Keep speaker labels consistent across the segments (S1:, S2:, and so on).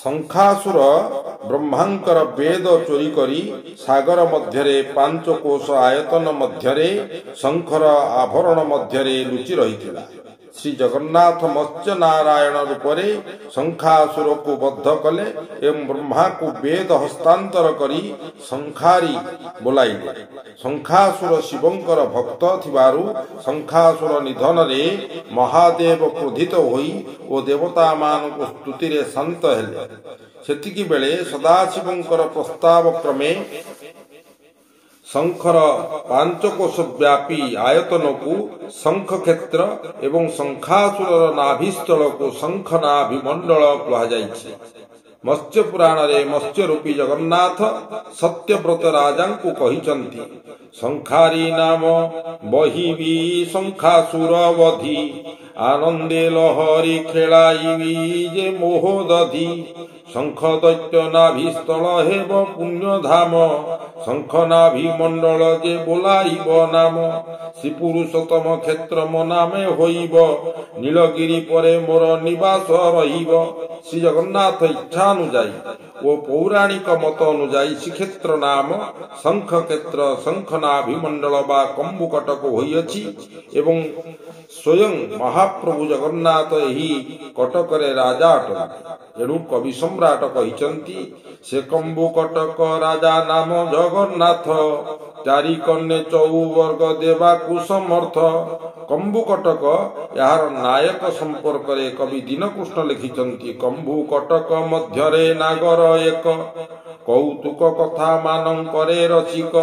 S1: ଶଙ୍ଖାସୁର ବ୍ରହ୍ମାଙ୍କର ବେଦ ଚୋରି କରି ସାଗର ମଧ୍ୟରେ 5 କୋଶ ଆୟତନ ମଧ୍ୟରେ ଶଙ୍ଖର ଆଭରଣ ମଧ୍ୟରେ ଲୁଚି ରହିଥିଲା। ଶ୍ରୀ ଜଗନ୍ନାଥ ମତ୍ସ୍ୟ ନାରାୟଣ ରୂପରେ ଶଙ୍ଖାସୁରକୁ ବଦ୍ଧ କଲେ ଏବଂ ବ୍ରହ୍ମାକୁ ବେଦ ହସ୍ତାନ୍ତର କରି ଶଙ୍ଖାରି ବୋଲାଇଲେ। ଶଙ୍ଖାସୁର ଶିବଙ୍କର ଭକ୍ତ ଥିବାରୁ ଶଙ୍ଖାସୁର ନିଧନରେ ମହାଦେବ କ୍ରୋଧିତ ହୋଇ ଓ ଦେବତାମାନଙ୍କ ସ୍ତୁତିରେ ଶାନ୍ତ ହେଲେ। ସେତିକି ବେଳେ ସଦାଶିବଙ୍କର ପ୍ରସ୍ତାବ କ୍ରମେ ଶଙ୍ଖର 5 କୋଶ ବ୍ୟାପୀ ଆୟତନକୁ ଶଙ୍ଖକ୍ଷେତ୍ର ଏବଂ ଶଙ୍ଖାସୁରର ନାଭିସ୍ଥଳକୁ ଶଙ୍ଖନାଭି ମଣ୍ଡଳ କୁହାଯାଇଛି। ମତ୍ସ୍ୟ ପୁରାଣରେ ମତ୍ସ୍ୟ ରୂପୀ ଜଗନ୍ନାଥ ସତ୍ୟବ୍ରତ ରାଜାଙ୍କୁ କହିଛନ୍ତି, ଶଙ୍ଖାରି ନାମ ବହିବି ଶଙ୍ଖାସୁର ବଧି, ଆନନ୍ଦେ ଲହରୀ ଖେଳାଇବି ଯେ ମୋହ ଦଧି। ଶଙ୍ଖ ଦୈତ୍ୟ ନାଭିସ୍ଥଳ ହେବ ପୁଣ୍ୟଧାମ, ଶଙ୍ଖ ନାଭି ମଣ୍ଡଳ ଯେ ବୋଲାଇବ ନାମ। ଶ୍ରୀ ପୁରୁଷୋତ୍ତମ କ୍ଷେତ୍ର ମୋ ନାମେ ହୋଇବ, ନୀଳଗିରି ପରେ ମୋର ନିବାସ ରହିବ। ଶ୍ରୀ ଜଗନ୍ନାଥ ଇଚ୍ଛାନୁଯାୟୀ ଓ ପୌରାଣିକ ମତ ଅନୁଯାୟୀ ଶ୍ରୀକ୍ଷେତ୍ର ନାମ ଶଙ୍ଖକ୍ଷେତ୍ର ଶଙ୍ଖନାଭି ମଣ୍ଡଳ ବା କମ୍ବୁକଟକ ହୋଇଅଛି ଏବଂ ସ୍ୱୟଂ ମହାପ୍ରଭୁ ଜଗନ୍ନାଥ ଏହି କଟକରେ ରାଜା ଅଟନ୍ତି। ଏଣୁ କବି ସମ୍ରାଟ କହିଛନ୍ତି, ସେ କମ୍ବୁକଟକ ରାଜା ନାମ ଜଗନ୍ନାଥ, ଚାରି କନ୍ୟା ଚଉବର୍ଗ ଦେବାକୁ ସମର୍ଥ। କମ୍ବୁକଟକ ଏହାର ନାୟକ ସମ୍ପର୍କରେ କବି ଦୀନକୃଷ୍ଣ ଲେଖିଛନ୍ତି, କମ୍ବୁକଟକ ମଧ୍ୟରେ ନାଗର ଏକ, କୌତୁକ କଥା ମାନଙ୍କରେ ରସିକ।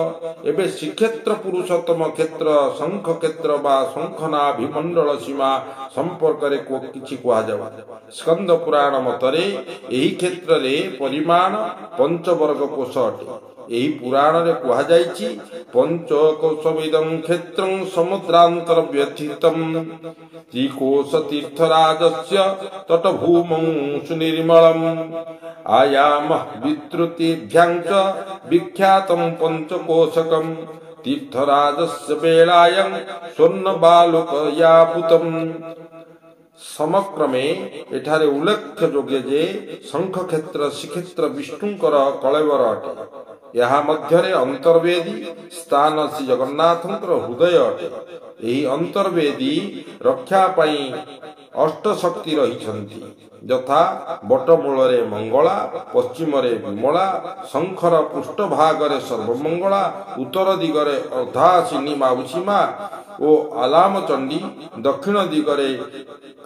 S1: ଏବେ ଶ୍ରୀକ୍ଷେତ୍ର ପୁରୁଷୋତ୍ତମ କ୍ଷେତ୍ର ଶଙ୍ଖକ୍ଷେତ୍ର ବା ଶଙ୍ଖନାଭି ମଣ୍ଡଳ ସୀମା ସମ୍ପର୍କରେ କିଛି କୁହାଯାଉ। ସ୍କନ୍ଦ ପୁରାଣ ମତରେ ଏହି କ୍ଷେତ୍ରରେ ପରିମାଣ 5 ବର୍ଗ କୋଶ ଅଟେ। ଏହି ପୁରାଣରେ କୁହାଯାଇଛି, ପଞ୍ଚକୋଶମିଦଂ କ୍ଷେତ୍ରଂ ସମୁଦ୍ରାନ୍ତର ବ୍ୟଥିତଂ, ତ୍ରିକୋଶ ତୀର୍ଥରାଜସ୍ୟ ତଟଭୂମଂ ସୁନିର୍ମଳଂ, ଆୟାମଃ ବିତୃତିଭ୍ୟାଞ୍ଚ ବିଖ୍ୟାତଂ ପଞ୍ଚକୋଶକଂ, ତୀର୍ଥରାଜସ୍ୟ ବେଳାୟଂ ସ୍ୱର୍ଣ୍ଣବାଲୁକୟାପୁତଂ। ସମକ୍ରମେ ଏଠାରେ ଉଲ୍ଲେଖଯୋଗ୍ୟ ଯେ ଶଙ୍ଖକ୍ଷେତ୍ର ଶ୍ରୀକ୍ଷେତ୍ର ବିଷ୍ଣୁଙ୍କର କଳେବର ଅଟେ। ଏହା ମଧ୍ୟରେ ଅନ୍ତର୍ବେଦୀ ସ୍ଥାନ ଶ୍ରୀ ଜଗନ୍ନାଥଙ୍କର ହୃଦୟ ଅଟେ। ଏହି ଅନ୍ତର୍ବେଦୀ ରକ୍ଷା ପାଇଁ ଅଷ୍ଟଶକ୍ତି ରହିଛନ୍ତି, ଯଥା ବଟମୂଳରେ ମଙ୍ଗଳା, ପଶ୍ଚିମରେ ବିମଳା, ଶଙ୍ଖର ପୃଷ୍ଠଭାଗରେ ସର୍ବମଙ୍ଗଳା, ଉତ୍ତର ଦିଗରେ ଅର୍ଦ୍ଧାସିନୀ ମାଉସୀ ମା ଓ ଆଲାମଚଣ୍ଡୀ, ଦକ୍ଷିଣ ଦିଗରେ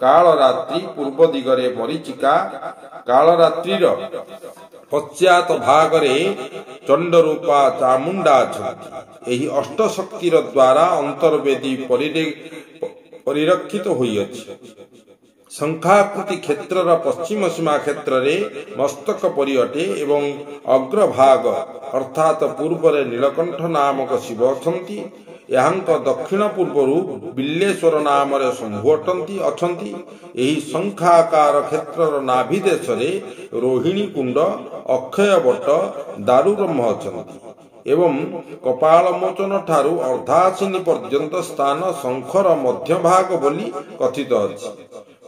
S1: କାଳରାତ୍ରି, ପୂର୍ବ ଦିଗରେ ମରିଚିକା। କାଳରାତ୍ରିର ପଶ୍ଚାତ ଭାଗରେ ଚଣ୍ଡରୂପା ଚାମୁଣ୍ଡା ଅଛନ୍ତି। ଏହି ଅଷ୍ଟଶକ୍ତିର ଦ୍ୱାରା ଅନ୍ତର୍ବେଦୀ ପରିରକ୍ଷିତ ହୋଇଅଛି। ଶଙ୍ଖାକୃତି କ୍ଷେତ୍ରର ପଶ୍ଚିମ ସୀମା କ୍ଷେତ୍ରରେ ମସ୍ତକ ପରି ଅଟେ ଏବଂ ଅଗ୍ରଭାଗ ଅର୍ଥାତ୍ ପୂର୍ବରେ ନୀଳକଣ୍ଠ ନାମକ ଶିବ ଅଛନ୍ତି। ଏହାଙ୍କ ଦକ୍ଷିଣ ପୂର୍ବରୁ ବିଲ୍ଲେଶ୍ୱର ନାମରେ ଶମ୍ଭୁ ଅଛନ୍ତି। ଏହି ଶଙ୍ଖାକାର କ୍ଷେତ୍ରର ନାଭି ଦେଶରେ ରୋହିଣୀ କୁଣ୍ଡ, ଅକ୍ଷୟ ବଟ, ଦାରୁବ୍ରହ୍ମ ଅଛନ୍ତି ଏବଂ କପାଳମୋଚନ ଠାରୁ ଅର୍ଦ୍ଧାସିନୀ ପର୍ଯ୍ୟନ୍ତ ସ୍ଥାନ ଶଙ୍ଖର ମଧ୍ୟଭାଗ ବୋଲି କଥିତ ଅଛି।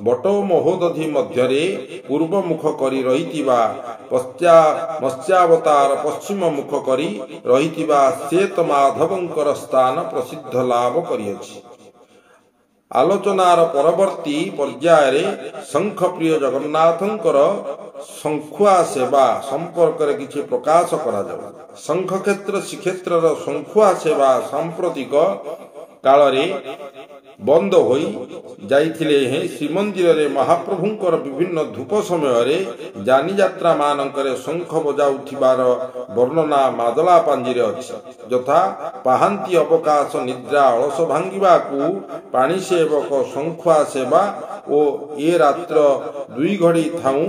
S1: ବଟ ଓ ମହୋଦଧି ମଧ୍ୟରେ ପୂର୍ବ ମୁଖ କରି ରହିଥିବା ମତ୍ସ୍ୟାବତାର ପଶ୍ଚିମ ମୁଖ କରି ରହିଥିବା ଶ୍ଵେତ ମାଧବଙ୍କର ସ୍ଥାନ ପ୍ରସିଦ୍ଧ ଲାଭ କରିଅଛି। ଆଲୋଚନାର ପରବର୍ତ୍ତୀ ପର୍ଯ୍ୟାୟରେ ଶଙ୍ଖପ୍ରିୟ ଜଗନ୍ନାଥଙ୍କର ଶଙ୍ଖୁଆ ସେବା ସମ୍ପର୍କରେ କିଛି ପ୍ରକାଶ କରାଯାଉ। ଶଙ୍ଖକ୍ଷେତ୍ର ଶ୍ରୀକ୍ଷେତ୍ରର ଶଙ୍ଖୁଆ ସେବା ସାମ୍ପ୍ରତିକ କାଳରେ ବନ୍ଦ ହୋଇ ଯାଇଥିଲେ ହେଁ ଶ୍ରୀମନ୍ଦିରରେ ମହାପ୍ରଭୁଙ୍କର ବିଭିନ୍ନ ଧୂପ ସମୟରେ ଯାନିଯାତ୍ରା ମାନଙ୍କରେ ଶଙ୍ଖ ବଜାଉଥିବାର ବର୍ଣ୍ଣନା ମାଦଳା ପାଞ୍ଜିରେ ଅଛି। ଯଥା ପାହାନ୍ତି ଅବକାଶ ନିଦ୍ରା ଅଳସ ଭାଙ୍ଗିବାକୁ ପାଣି ସେବକ ଶଙ୍ଖୁଆ ସେବା ଓ ଏ ରାତ୍ର 2 ଘଡ଼ି ଥାଉଁ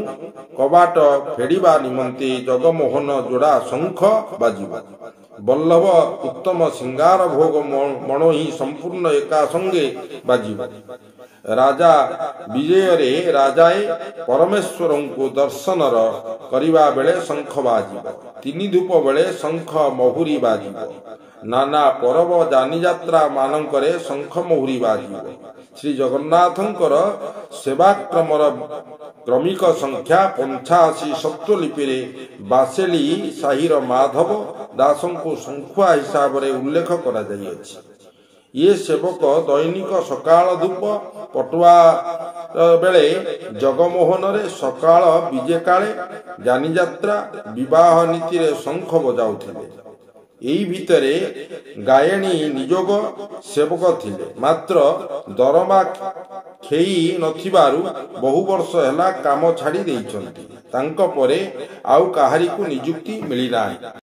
S1: କବାଟ ଫେଡ଼ିବା ନିମନ୍ତେ ଜଗମୋହନ ଯୋଡ଼ା ଶଙ୍ଖ ବାଜିବ। ବଲ୍ଲଭ ଉତ୍ତମ ସିଙ୍ଗାର ଭୋଗ ମଣୋହି ସମ୍ପୂର୍ଣ୍ଣ ଏକା ସଙ୍ଗେ ବାଜିବ। ରାଜା ବିଜୟରେ ରାଜାଏ ପରମେଶ୍ୱରଙ୍କୁ ଦର୍ଶନର କରିବା ବେଳେ ଶଙ୍ଖ ବାଜିବ। 3 ଧୂପ ବେଳେ ଶଙ୍ଖ ମହୁରୀ ବାଜିବ। ନାନା ପରବ ଯାନିଯାତ୍ରା ମାନଙ୍କରେ ଶଙ୍ଖ ମହୁରୀ ବାଜିବ। ଶ୍ରୀ ଜଗନ୍ନାଥଙ୍କର ସେବାକ୍ରମର କ୍ରମିକ ସଂଖ୍ୟା 85 ସ୍ୱତ୍ତ୍ୱଲିପିରେ ବାସେଲି ସାହିର ମାଧବ ଦାସଙ୍କୁ ଶଙ୍ଖୁଆ ହିସାବରେ ଉଲ୍ଲେଖ କରାଯାଇଅଛି। ଇଏ ସେବକ ଦୈନିକ ସକାଳ ଧୂପ ପଟୁଆ ବେଳେ ଜଗମୋହନରେ ସକାଳ ବିଜେକାଳେ ଯାନିଯାତ୍ରା ବିବାହ ନୀତିରେ ଶଙ୍ଖ ବଜାଉଥିଲେ। ଏହି ଭିତରେ ଗାୟଣୀ ନିଯୋଗ ସେବକ ଥିଲେ, ମାତ୍ର ଦରମା ଖେଇ ନଥିବାରୁ ବହୁ ବର୍ଷ ହେଲା କାମ ଛାଡ଼ି ଦେଇଛନ୍ତି। ତାଙ୍କ ପରେ ଆଉ କାହାରିକୁ ନିଯୁକ୍ତି ମିଳିନାହିଁ।